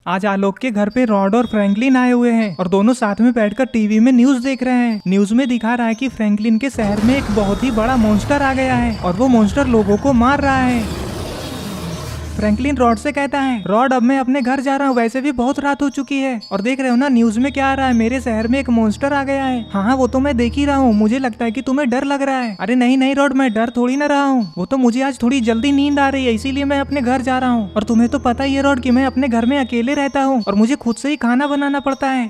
आज आलोक के घर पे रॉड और फ्रैंकलिन आए हुए हैं और दोनों साथ में बैठकर टीवी में न्यूज देख रहे हैं। न्यूज में दिखा रहा है कि फ्रैंकलिन के शहर में एक बहुत ही बड़ा मॉन्स्टर आ गया है और वो मॉन्स्टर लोगों को मार रहा है। फ्रैंकलिन रॉड से कहता है, रॉड अब मैं अपने घर जा रहा हूँ, वैसे भी बहुत रात हो चुकी है और देख रहे हो ना न्यूज में क्या आ रहा है, मेरे शहर में एक मॉन्स्टर आ गया है। हाँ वो तो मैं देख ही रहा हूँ, मुझे लगता है कि तुम्हें डर लग रहा है। अरे नहीं नहीं रॉड, मैं डर थोड़ी ना रहा हूँ, वो तो मुझे आज थोड़ी जल्दी नींद आ रही है इसीलिए मैं अपने घर जा रहा हूँ। और तुम्हें तो पता ही है रॉड कि मैं अपने घर में अकेले रहता हूँ और मुझे खुद से ही खाना बनाना पड़ता है।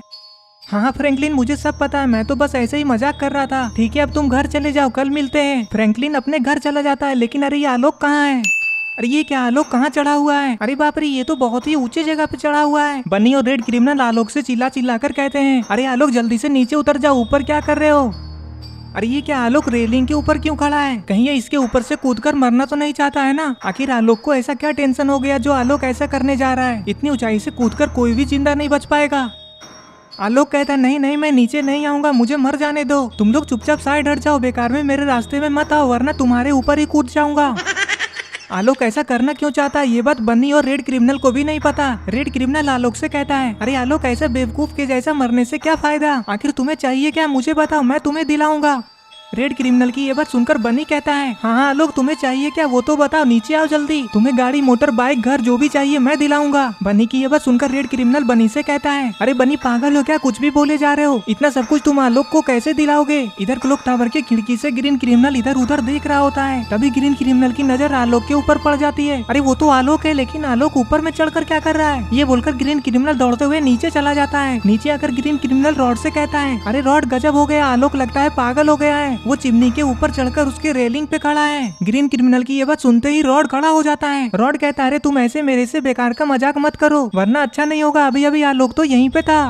हाँ फ्रैंकलिन मुझे सब पता है, मैं तो बस ऐसे ही मजाक कर रहा था। ठीक है अब तुम घर चले जाओ, कल मिलते हैं। फ्रैंकलिन अपने घर चला जाता है, लेकिन अरे ये आलोक कहाँ है? अरे ये क्या आलोक कहाँ चढ़ा हुआ है? अरे बाप रे, ये तो बहुत ही ऊंची जगह पे चढ़ा हुआ है। बन्नी और रेड क्रिमिनल आलोक से चिल्ला चिल्ला कर कहते हैं, अरे आलोक जल्दी से नीचे उतर जाओ, ऊपर क्या कर रहे हो? अरे ये क्या आलोक रेलिंग के ऊपर क्यों खड़ा है? कहीं ये इसके ऊपर से कूदकर मरना तो नहीं चाहता है ना? आखिर आलोक को ऐसा क्या टेंशन हो गया जो आलोक ऐसा करने जा रहा है? इतनी ऊंचाई से कूदकर कोई भी जिंदा नहीं बच पाएगा। आलोक कहता है, नहीं नहीं मैं नीचे नहीं आऊंगा, मुझे मर जाने दो। तुम लोग चुपचाप साइड हट जाओ, बेकार में मेरे रास्ते में मत आओ वरना तुम्हारे ऊपर ही कूद जाऊंगा। आलोक ऐसा करना क्यों चाहता है ये बात बन्नी और रेड क्रिमिनल को भी नहीं पता। रेड क्रिमिनल आलोक से कहता है, अरे आलोक ऐसा बेवकूफ के जैसा मरने से क्या फायदा? आखिर तुम्हें चाहिए क्या मुझे बताओ, मैं तुम्हें दिलाऊंगा। रेड क्रिमिनल की ये बात सुनकर बन्नी कहता है, हाँ आलोक तुम्हें चाहिए क्या वो तो बताओ, नीचे आओ जल्दी, तुम्हें गाड़ी मोटर बाइक घर जो भी चाहिए मैं दिलाऊंगा। बन्नी की ये बात सुनकर रेड क्रिमिनल बन्नी से कहता है, अरे बन्नी पागल हो क्या, कुछ भी बोले जा रहे हो, इतना सब कुछ तुम आलोक को कैसे दिलाओगे? इधर क्लॉक टावर के खिड़की से ग्रीन क्रिमिनल इधर उधर देख रहा होता है। तभी ग्रीन क्रिमिनल की नजर आलोक के ऊपर पड़ जाती है। अरे वो तो आलोक है, लेकिन आलोक ऊपर में चढ़कर क्या कर रहा है? ये बोलकर ग्रीन क्रिमिनल दौड़ते हुए नीचे चला जाता है। नीचे आकर ग्रीन क्रिमिनल रॉड से कहता है, अरे रॉड गजब हो गया, आलोक लगता है पागल हो गया है। वो चिमनी के ऊपर चढ़कर उसके रेलिंग पे खड़ा है। ग्रीन क्रिमिनल की ये बात सुनते ही रॉड खड़ा हो जाता है। रॉड कहता है, अरे तुम ऐसे मेरे से बेकार का मजाक मत करो वरना अच्छा नहीं होगा, अभी अभी आलोक तो यहीं पे था।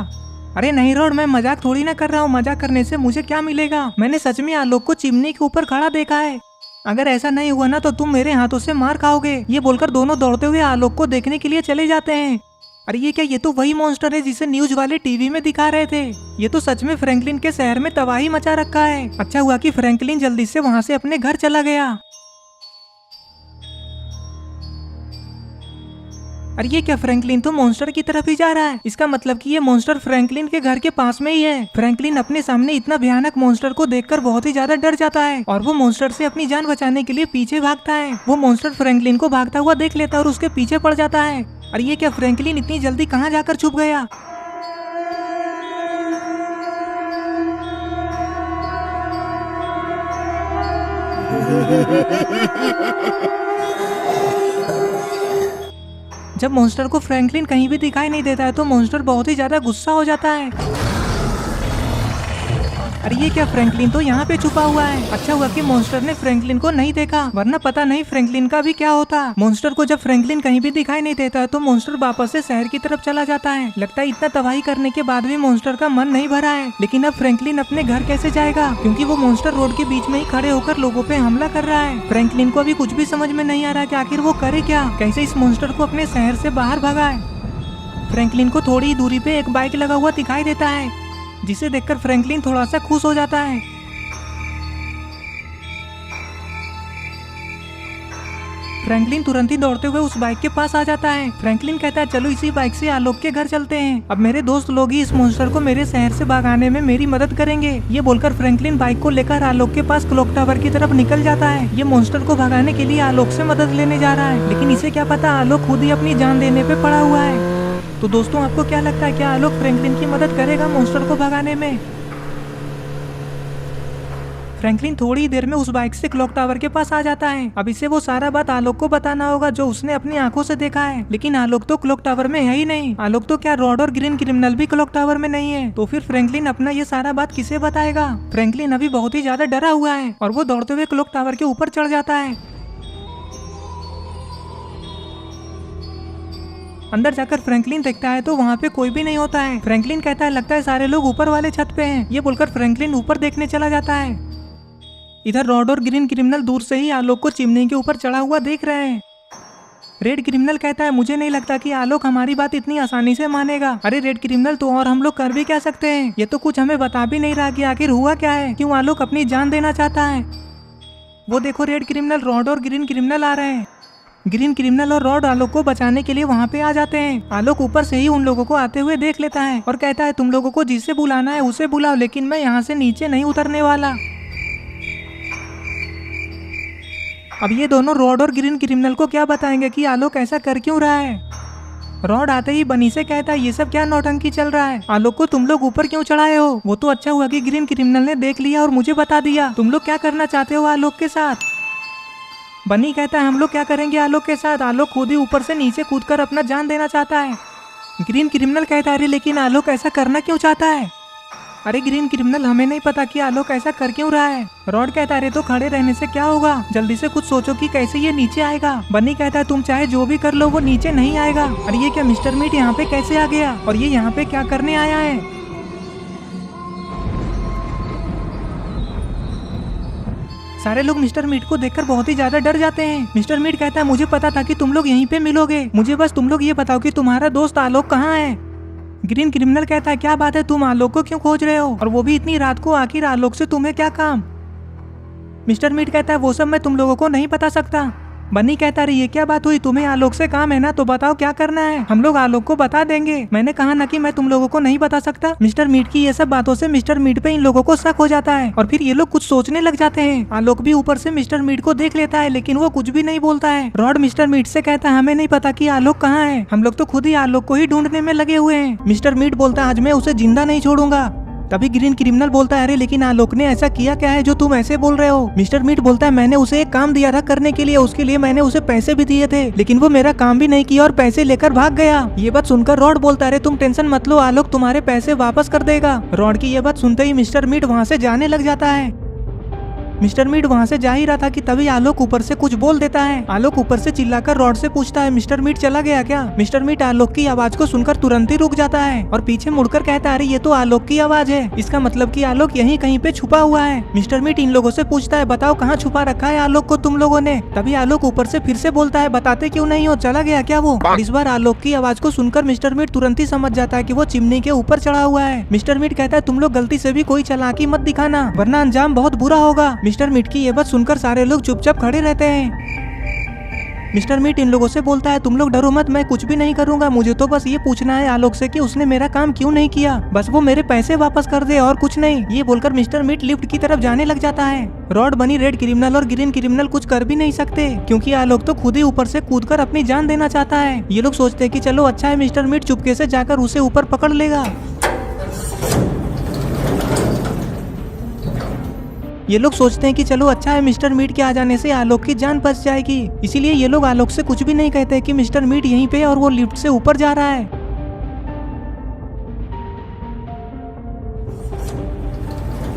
अरे नहीं रॉड, मैं मजाक थोड़ी ना कर रहा हूँ, मजाक करने से मुझे क्या मिलेगा? मैंने सच में आलोक को चिमनी के ऊपर खड़ा देखा है। अगर ऐसा नहीं हुआ ना तो तुम मेरे हाथों से मार खाओगे। ये बोलकर दोनों दौड़ते हुए आलोक को देखने के लिए चले जाते हैं। अरे ये क्या, ये तो वही मॉन्स्टर है जिसे न्यूज वाले टीवी में दिखा रहे थे। ये तो सच में फ्रैंकलिन के शहर में तबाही मचा रखा है। अच्छा हुआ कि फ्रैंकलिन जल्दी से वहाँ से अपने घर चला गया। अरे ये क्या, फ्रैंकलिन तो मॉन्स्टर की तरफ ही जा रहा है, इसका मतलब कि ये मॉन्स्टर फ्रैंकलिन के घर के पास में ही है। फ्रैंकलिन अपने सामने इतना भयानक मॉन्स्टर को देखकर बहुत ही ज्यादा डर जाता है और वो मॉन्स्टर से अपनी जान बचाने के लिए पीछे भागता है। वो मॉन्स्टर फ्रैंकलिन को भागता हुआ देख लेता है और उसके पीछे पड़ जाता है। अरे ये क्या, फ्रैंकलिन इतनी जल्दी कहाँ जाकर छुप गया? जब मॉन्स्टर को फ्रैंकलिन कहीं भी दिखाई नहीं देता है तो मॉन्स्टर बहुत ही ज्यादा गुस्सा हो जाता है। अरे ये क्या, फ्रैंकलिन तो यहाँ पे छुपा हुआ है। अच्छा हुआ कि मॉन्स्टर ने फ्रैंकलिन को नहीं देखा वरना पता नहीं फ्रैंकलिन का भी क्या होता। मॉन्स्टर को जब फ्रैंकलिन कहीं भी दिखाई नहीं देता तो मॉन्स्टर वापस से शहर की तरफ चला जाता है। लगता है इतना तबाही करने के बाद भी मॉन्स्टर का मन नहीं भरा है। लेकिन अब फ्रैंकलिन अपने घर कैसे जाएगा, क्योंकि वो मॉन्स्टर रोड के बीच में ही खड़े होकर लोगों पे हमला कर रहा है। फ्रैंकलिन को अभी कुछ भी समझ में नहीं आ रहा कि आखिर वो करे क्या, कैसे इस मॉन्स्टर को अपने शहर से बाहर भगाए। फ्रैंकलिन को थोड़ी ही दूरी पे एक बाइक लगा हुआ दिखाई देता है, जिसे देखकर फ्रैंकलिन थोड़ा सा खुश हो जाता है। फ्रैंकलिन तुरंत ही दौड़ते हुए उस बाइक के पास आ जाता है। फ्रैंकलिन कहता है, चलो इसी बाइक से आलोक के घर चलते हैं, अब मेरे दोस्त लोग ही इस मॉन्स्टर को मेरे शहर से भगाने में मेरी मदद करेंगे। ये बोलकर फ्रैंकलिन बाइक को लेकर आलोक के पास क्लॉक टावर की तरफ निकल जाता है। ये मॉन्स्टर को भगाने के लिए आलोक से मदद लेने जा रहा है, लेकिन इसे क्या पता आलोक खुद ही अपनी जान देने पे पड़ा हुआ है। तो दोस्तों आपको क्या लगता है, क्या आलोक फ्रैंकलिन की मदद करेगा मॉन्स्टर को भगाने में? फ्रैंकलिन थोड़ी देर में उस बाइक से क्लॉक टावर के पास आ जाता है। अब इसे वो सारा बात आलोक को बताना होगा जो उसने अपनी आंखों से देखा है, लेकिन आलोक तो क्लॉक टावर में है ही नहीं। आलोक तो क्या, रॉड और ग्रीन क्रिमिनल भी क्लॉक टावर में नहीं है। तो फिर फ्रैंकलिन अपना ये सारा बात किसे बताएगा? फ्रैंकलिन अभी बहुत ही ज्यादा डरा हुआ है और वो दौड़ते हुए क्लॉक टावर के ऊपर चढ़ जाता है। अंदर जाकर फ्रैंकलिन देखता है तो वहाँ पे कोई भी नहीं होता है। फ्रैंकलिन कहता है, लगता है सारे लोग ऊपर वाले छत पे हैं। ये बोलकर फ्रैंकलिन ऊपर देखने चला जाता है। इधर रॉड और ग्रीन क्रिमिनल दूर से ही आलोक को चिमनी के ऊपर चढ़ा हुआ देख रहे हैं। रेड क्रिमिनल कहता है, मुझे नहीं लगता कि आलोक हमारी बात इतनी आसानी से मानेगा। अरे रेड क्रिमिनल, तो और हम लोग कर भी क्या सकते हैं? ये तो कुछ हमें बता भी नहीं रहा कि आखिर हुआ क्या है, क्यों आलोक अपनी जान देना चाहता है। वो देखो रेड क्रिमिनल, रॉड और ग्रीन क्रिमिनल आ रहे हैं। ग्रीन क्रिमिनल और रॉड आलोक को बचाने के लिए वहाँ पे आ जाते हैं। आलोक ऊपर से ही उन लोगों को आते हुए देख लेता है और कहता है तुम लोगों को जिसे बुलाना है उसे बुलाओ, लेकिन मैं यहाँ से नीचे नहीं उतरने वाला। अब ये दोनों रॉड और ग्रीन क्रिमिनल को क्या बताएंगे कि आलोक ऐसा कर क्यों रहा है। रॉड आते ही बनी से कहता है ये सब क्या नौटंकी चल रहा है, आलोक को तुम लोग ऊपर क्यों चढ़ाए हो। वो तो अच्छा हुआ कि ग्रीन क्रिमिनल ने देख लिया और मुझे बता दिया। तुम लोग क्या करना चाहते हो आलोक के साथ। बनी कहता है हम लोग क्या करेंगे आलोक के साथ, आलोक खुद ही ऊपर से नीचे कूदकर अपना जान देना चाहता है। ग्रीन क्रिमिनल कहता है अरे लेकिन आलोक ऐसा करना क्यों चाहता है। अरे ग्रीन क्रिमिनल हमें नहीं पता कि आलोक ऐसा कर क्यों रहा है। रॉड कहता है अरे तो खड़े रहने से क्या होगा, जल्दी से कुछ सोचो कि कैसे ये नीचे आएगा। बनी कहता है तुम चाहे जो भी कर लो वो नीचे नहीं आएगा। अरे ये क्या मिस्टर मीट यहाँ पे कैसे आ गया और ये यहाँ पे क्या करने आया है। सारे लोग मिस्टर मीट को देखकर बहुत ही ज्यादा डर जाते हैं। मिस्टर मीट कहता है मुझे पता था कि तुम लोग यहीं पे मिलोगे, मुझे बस तुम लोग ये बताओ कि तुम्हारा दोस्त आलोक कहाँ है। ग्रीन क्रिमिनल कहता है क्या बात है, तुम आलोक को क्यों खोज रहे हो और वो भी इतनी रात को, आखिर आलोक से तुम्हें क्या काम। मिस्टर मीट कहता है वो सब मैं तुम लोगों को नहीं बता सकता। बनी कहता है ये क्या बात हुई, तुम्हें आलोक से काम है ना, तो बताओ क्या करना है, हम लोग आलोक को बता देंगे। मैंने कहा ना कि मैं तुम लोगों को नहीं बता सकता। मिस्टर मीट की ये सब बातों से मिस्टर मीट पे इन लोगों को शक हो जाता है और फिर ये लोग कुछ सोचने लग जाते हैं। आलोक भी ऊपर से मिस्टर मीट को देख लेता है लेकिन वो कुछ भी नहीं बोलता है। रॉड मिस्टर मीट से कहता है हमें नहीं पता कि आलोक कहाँ है, हम लोग तो खुद ही आलोक को ही ढूंढने में लगे हुए हैं। मिस्टर मीट बोलता है आज मैं उसे जिंदा नहीं छोड़ूंगा। तभी ग्रीन क्रिमिनल बोलता है अरे लेकिन आलोक ने ऐसा किया क्या है जो तुम ऐसे बोल रहे हो। मिस्टर मीट बोलता है मैंने उसे एक काम दिया था करने के लिए, उसके लिए मैंने उसे पैसे भी दिए थे, लेकिन वो मेरा काम भी नहीं किया और पैसे लेकर भाग गया। ये बात सुनकर रॉड बोलता है अरे तुम टेंशन मत लो, आलोक तुम्हारे पैसे वापस कर देगा। रॉड की ये बात सुनते ही मिस्टर मीट वहाँ से जाने लग जाता है। मिस्टर मीट वहाँ से जा ही रहा था कि तभी आलोक ऊपर से कुछ बोल देता है। आलोक ऊपर से चिल्लाकर रॉड से पूछता है मिस्टर मीट चला गया क्या। मिस्टर मीट आलोक की आवाज को सुनकर तुरंत ही रुक जाता है और पीछे मुड़कर कहता है अरे ये तो आलोक की आवाज है, इसका मतलब कि आलोक यहीं कहीं पे छुपा हुआ है। मिस्टर मीट इन लोगों से पूछता है बताओ कहाँ छुपा रखा है आलोक को तुम लोगों ने। तभी आलोक ऊपर से फिर से बोलता है बताते क्यों नहीं हो, चला गया क्या वो। इस बार आलोक की आवाज को सुनकर मिस्टर मीट तुरंत ही समझ जाता है कि वो चिमनी के ऊपर चढ़ा हुआ है। मिस्टर मीट कहता है तुम लोग गलती से भी कोई चालाकी मत दिखाना वरना अंजाम बहुत बुरा होगा। मिस्टर मीट की ये बात सुनकर सारे लोग चुपचाप खड़े रहते हैं। मिस्टर मीट इन लोगों से बोलता है तुम लोग डरो मत, मैं कुछ भी नहीं करूंगा, मुझे तो बस ये पूछना है आलोक से कि उसने मेरा काम क्यों नहीं किया, बस वो मेरे पैसे वापस कर दे और कुछ नहीं। ये बोलकर मिस्टर मीट लिफ्ट की तरफ जाने लग जाता है। रॉड, बनी, रेड क्रिमिनल और ग्रीन क्रिमिनल कुछ कर भी नहीं सकते क्योंकि आलोक तो खुद ही ऊपर से कूदकर अपनी जान देना चाहता है। ये लोग सोचते हैं कि चलो अच्छा है मिस्टर मीट चुपके से जाकर उसे ऊपर पकड़ लेगा। ये लोग सोचते हैं कि चलो अच्छा है मिस्टर मीट के आ जाने से आलोक की जान बच जाएगी, इसीलिए ये लोग आलोक से कुछ भी नहीं कहते कि मिस्टर मीट यहीं पे और वो लिफ्ट से ऊपर जा रहा है।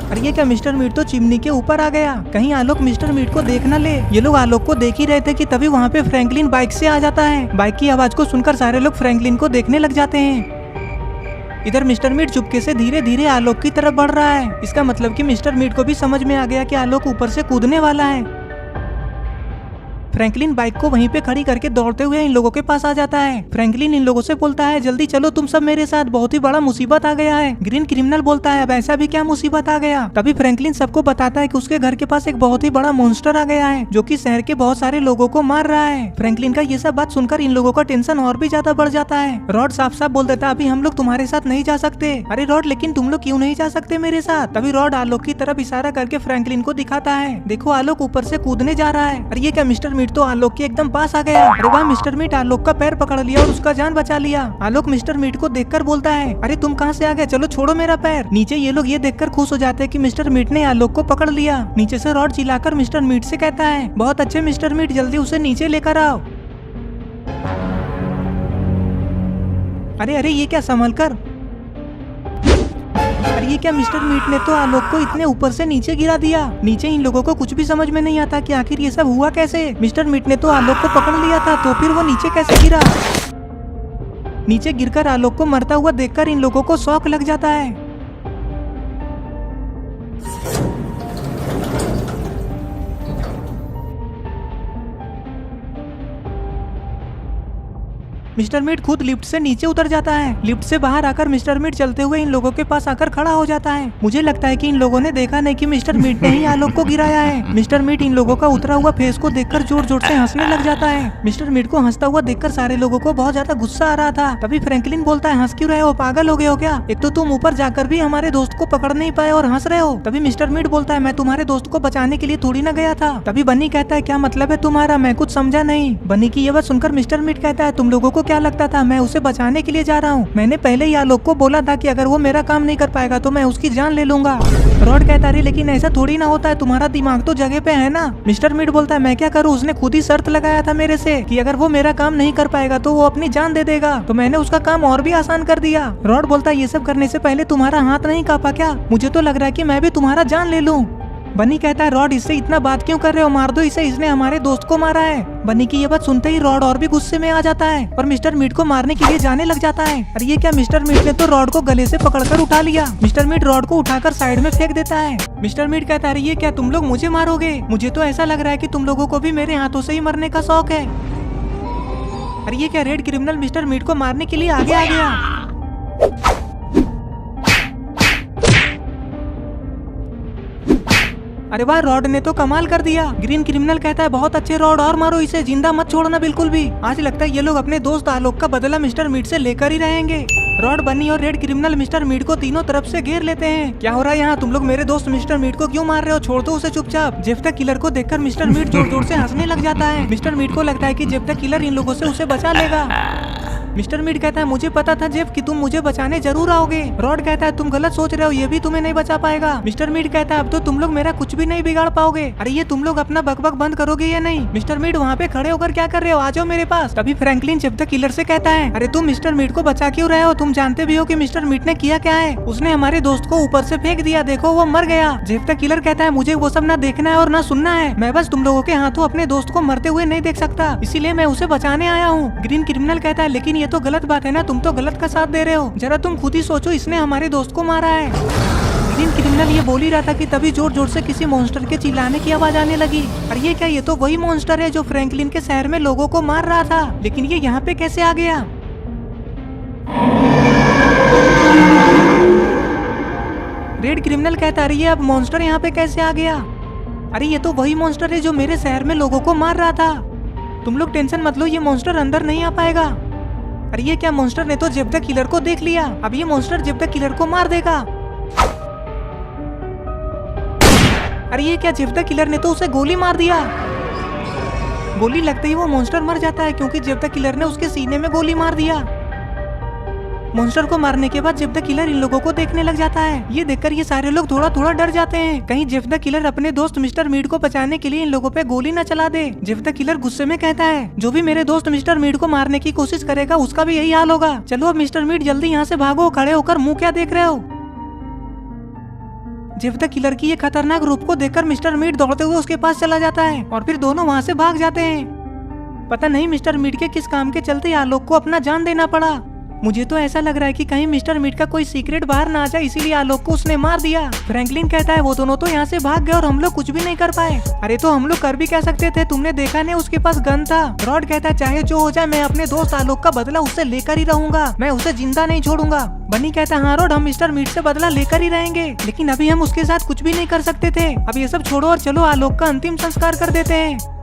और ये क्या, मिस्टर मीट तो चिमनी के ऊपर आ गया, कहीं आलोक मिस्टर मीट को देख न ले। ये लोग आलोक को देख ही रहे थे कि तभी वहाँ पे फ्रैंकलिन बाइक से आ जाता है। बाइक की आवाज को सुनकर सारे लोग फ्रैंकलिन को देखने लग जाते हैं। इधर मिस्टर मीट चुपके से धीरे धीरे आलोक की तरफ बढ़ रहा है। इसका मतलब कि मिस्टर मीट को भी समझ में आ गया कि आलोक ऊपर से कूदने वाला है। फ्रैंकलिन बाइक को वहीं पे खड़ी करके दौड़ते हुए इन लोगों के पास आ जाता है। फ्रैंकलिन इन लोगों से बोलता है जल्दी चलो तुम सब मेरे साथ, बहुत ही बड़ा मुसीबत आ गया है। ग्रीन क्रिमिनल बोलता है अब ऐसा भी क्या मुसीबत आ गया। तभी फ्रैंकलिन सबको बताता है कि उसके घर के पास एक बहुत ही बड़ा मॉन्स्टर आ गया है जो कि शहर के बहुत सारे लोगों को मार रहा है। फ्रैंकलिन का ये सब बात सुनकर इन लोगों का टेंशन और भी ज्यादा बढ़ जाता है। रॉड साफ साफ बोल देता है अभी हम लोग तुम्हारे साथ नहीं जा सकते। अरे रॉड, लेकिन तुम लोग क्यों नहीं जा सकते मेरे साथ। तभी रॉड आलोक की तरफ इशारा करके फ्रैंकलिन को दिखाता है, देखो आलोक ऊपर से कूदने जा रहा है। अरे ये क्या, मिस्टर मीट तो आलोक के एकदम पास आ गया। अरे वाह, मिस्टर मीट आलोक का पैर पकड़ लिया और उसका जान बचा लिया। आलोक मिस्टर मीट को देखकर बोलता है अरे तुम कहाँ से आ गए, चलो छोड़ो मेरा पैर। नीचे ये लोग ये देखकर खुश हो जाते हैं कि मिस्टर मीट ने आलोक को पकड़ लिया। नीचे से रॉड चिल्लाकर मिस्टर मीट से कहता है बहुत अच्छे मिस्टर मीट, जल्दी उसे नीचे लेकर आओ। अरे अरे ये क्या, संभल कर। अरे ये क्या, मिस्टर मीट ने तो आलोक को इतने ऊपर से नीचे गिरा दिया। नीचे इन लोगों को कुछ भी समझ में नहीं आता कि आखिर ये सब हुआ कैसे। मिस्टर मीट ने तो आलोक को पकड़ लिया था, तो फिर वो नीचे कैसे गिरा। नीचे गिरकर आलोक को मरता हुआ देखकर इन लोगों को शौक लग जाता है। मिस्टर मीट खुद लिफ्ट से नीचे उतर जाता है। लिफ्ट से बाहर आकर मिस्टर मीट चलते हुए इन लोगों के पास आकर खड़ा हो जाता है। मुझे लगता है कि इन लोगों ने देखा नहीं कि मिस्टर मीट ने ही आलोक को गिराया है। मिस्टर मीट इन लोगों का उतरा हुआ फेस को देखकर जोर जोर से हंसने लग जाता है। मिस्टर मीट को हंसता हुआ देखकर सारे लोगों को बहुत ज्यादा गुस्सा आ रहा था। तभी फ्रैंकलिन बोलता है, हंस क्यों रहे हो, पागल हो गए हो क्या? एक तो तुम ऊपर जाकर भी हमारे दोस्त को पकड़ नहीं पाए और हंस रहे हो। तभी मिस्टर मीट बोलता है, मैं तुम्हारे दोस्त को बचाने के लिए थोड़ी ना गया था। तभी बनी कहता है, क्या मतलब है तुम्हारा, मैं कुछ समझा नहीं। बनी की ये बात सुनकर मिस्टर मीट कहता है, तुम लोगों को क्या लगता था मैं उसे बचाने के लिए जा रहा हूँ? मैंने पहले ही आलोक को बोला था कि अगर वो मेरा काम नहीं कर पाएगा तो मैं उसकी जान ले लूंगा। रॉड कहता है, लेकिन ऐसा थोड़ी ना होता है, तुम्हारा दिमाग तो जगह पे है ना। मिस्टर मीट बोलता है, मैं क्या करूँ, उसने खुद ही शर्त लगाया था मेरे से कि अगर वो मेरा काम नहीं कर पाएगा तो वो अपनी जान दे देगा, तो मैंने उसका काम और भी आसान कर दिया। रॉड बोलता है, ये सब करने से पहले तुम्हारा हाथ नहीं कांपा क्या? मुझे तो लग रहा है कि मैं भी तुम्हारा जान ले लूं। बनी कहता है, रॉड इससे इतना बात क्यों कर रहे हो, मार दो इसे, इसने हमारे दोस्त को मारा है। बनी की ये बात सुनते ही रॉड और भी गुस्से में आ जाता है और मिस्टर मीट को मारने के लिए जाने लग जाता है। अरे ये क्या, मिस्टर मीट ने तो रॉड को गले से पकड़कर उठा लिया। मिस्टर मीट रॉड को उठाकर साइड में फेंक देता है। मिस्टर मीट कहता है, ये क्या, तुम लोग मुझे मारोगे? मुझे तो ऐसा लग रहा है कि तुम लोगों को भी मेरे हाथों से ही मरने का शौक है। अरे ये क्या, रेड क्रिमिनल मिस्टर मीट को मारने के लिए आगे आ गया। अरे वाह, रॉड ने तो कमाल कर दिया। ग्रीन क्रिमिनल कहता है, बहुत अच्छे रॉड, और मारो इसे, जिंदा मत छोड़ना बिल्कुल भी। आज लगता है ये लोग अपने दोस्त आलोक का बदला मिस्टर मीट से लेकर ही रहेंगे। रॉड, बनी और रेड क्रिमिनल मिस्टर मीट को तीनों तरफ से घेर लेते हैं। क्या हो रहा है यहाँ, तुम लोग मेरे दोस्त मिस्टर मीट को क्यों मार रहे हो? छोड़ दो उसे चुपचाप। जेफ द किलर को देखकर मिस्टर मीट जोर जोर से हंसने लग जाता है। मिस्टर मीट को लगता है कि जेफ द किलर इन लोगों से उसे बचा लेगा। मिस्टर मीट कहता है, मुझे पता था जेफ कि तुम मुझे बचाने जरूर आओगे। रॉड कहता है, तुम गलत सोच रहे हो, ये भी तुम्हें नहीं बचा पाएगा। मिस्टर मीट कहता है, अब तो तुम लोग मेरा कुछ भी नहीं बिगाड़ पाओगे। अरे ये तुम लोग अपना बकबक बंद करोगे या नहीं? मिस्टर मीट वहाँ पे खड़े होकर क्या कर रहे हो, आ जाओ मेरे पास। तभी फ्रैंकलिन जेफ द किलर से कहता है, अरे तुम मिस्टर मीट को बचा क्यों रहे हो? तुम जानते भी हो कि मिस्टर मीट ने किया क्या है? उसने हमारे दोस्त को ऊपर से फेंक दिया, देखो वो मर गया। जेफ द किलर कहता है, मुझे वो सब ना देखना है और ना सुनना है। मैं बस तुम लोगों के हाथों अपने दोस्त को मरते हुए नहीं देख सकता, इसीलिए मैं उसे बचाने आया हूँ। ग्रीन क्रिमिनल कहता है, लेकिन ये तो गलत बात है ना, तुम तो गलत का साथ दे रहे हो। जरा तुम खुद ही सोचो, इसने हमारे दोस्त को मारा है। ग्रीन क्रिमिनल ये बोल ही रहा था कि तभी जोर जोर से किसी मॉन्स्टर के चिल्लाने की आवाज आने लगी। और ये क्या, ये तो वही मॉन्स्टर है जो फ्रैंकलिन के शहर में लोगों को मार रहा था, लेकिन ये यहाँ पे कैसे आ गया? रेड क्रिमिनल कहता है, ये अब मॉन्स्टर यहाँ पे कैसे आ गया? अरे ये तो वही मॉन्स्टर है जो मेरे शहर में लोगों को मार रहा था। तुम लोग टेंशन मत लो, ये मॉन्स्टर अंदर नहीं आ पाएगा। अरे ये क्या, मॉन्स्टर ने तो जेफ द किलर को देख लिया, अब ये मॉन्स्टर जेफ द किलर को मार देगा। अरे ये क्या, जेफ द किलर ने तो उसे गोली मार दिया। गोली लगते ही वो मॉन्स्टर मर जाता है क्योंकि जेफ द किलर ने उसके सीने में गोली मार दिया। मॉन्स्टर को मारने के बाद जेफ द किलर इन लोगों को देखने लग जाता है। ये देखकर ये सारे लोग थोड़ा थोड़ा डर जाते हैं, कहीं जेफ द किलर अपने दोस्त मिस्टर मीट को बचाने के लिए इन लोगों पे गोली न चला दे। जेफ द किलर गुस्से में कहता है, जो भी मेरे दोस्त मिस्टर मीट को मारने की कोशिश करेगा उसका भी यही हाल होगा। चलो अब मिस्टर मीट जल्दी यहाँ से भागो, खड़े होकर मुंह क्या देख रहे हो? जेफ द किलर की ये खतरनाक रूप को देखकर मिस्टर मीट दौड़ते हुए उसके पास चला जाता है और फिर दोनों वहाँ से भाग जाते हैं। पता नहीं मिस्टर मीट के किस काम के चलते आलोक को अपना जान देना पड़ा। मुझे तो ऐसा लग रहा है कि कहीं मिस्टर मीट का कोई सीक्रेट बाहर ना आ जाए, इसीलिए आलोक को उसने मार दिया। फ्रैंकलिन कहता है, वो दोनों तो यहाँ से भाग गए और हम लोग कुछ भी नहीं कर पाए। अरे तो हम लोग कर भी कह सकते थे, तुमने देखा नहीं उसके पास गन था। रॉड कहता है, चाहे जो हो जाए मैं अपने दोस्त आलोक का बदला उससे लेकर ही रहूंगा, मैं उसे जिंदा नहीं छोड़ूंगा। बनी कहता है, हाँ रॉड, हम मिस्टर मीट से बदला लेकर ही रहेंगे, लेकिन अभी हम उसके साथ कुछ भी नहीं कर सकते थे। अब ये सब छोड़ो और चलो आलोक का अंतिम संस्कार कर देते हैं।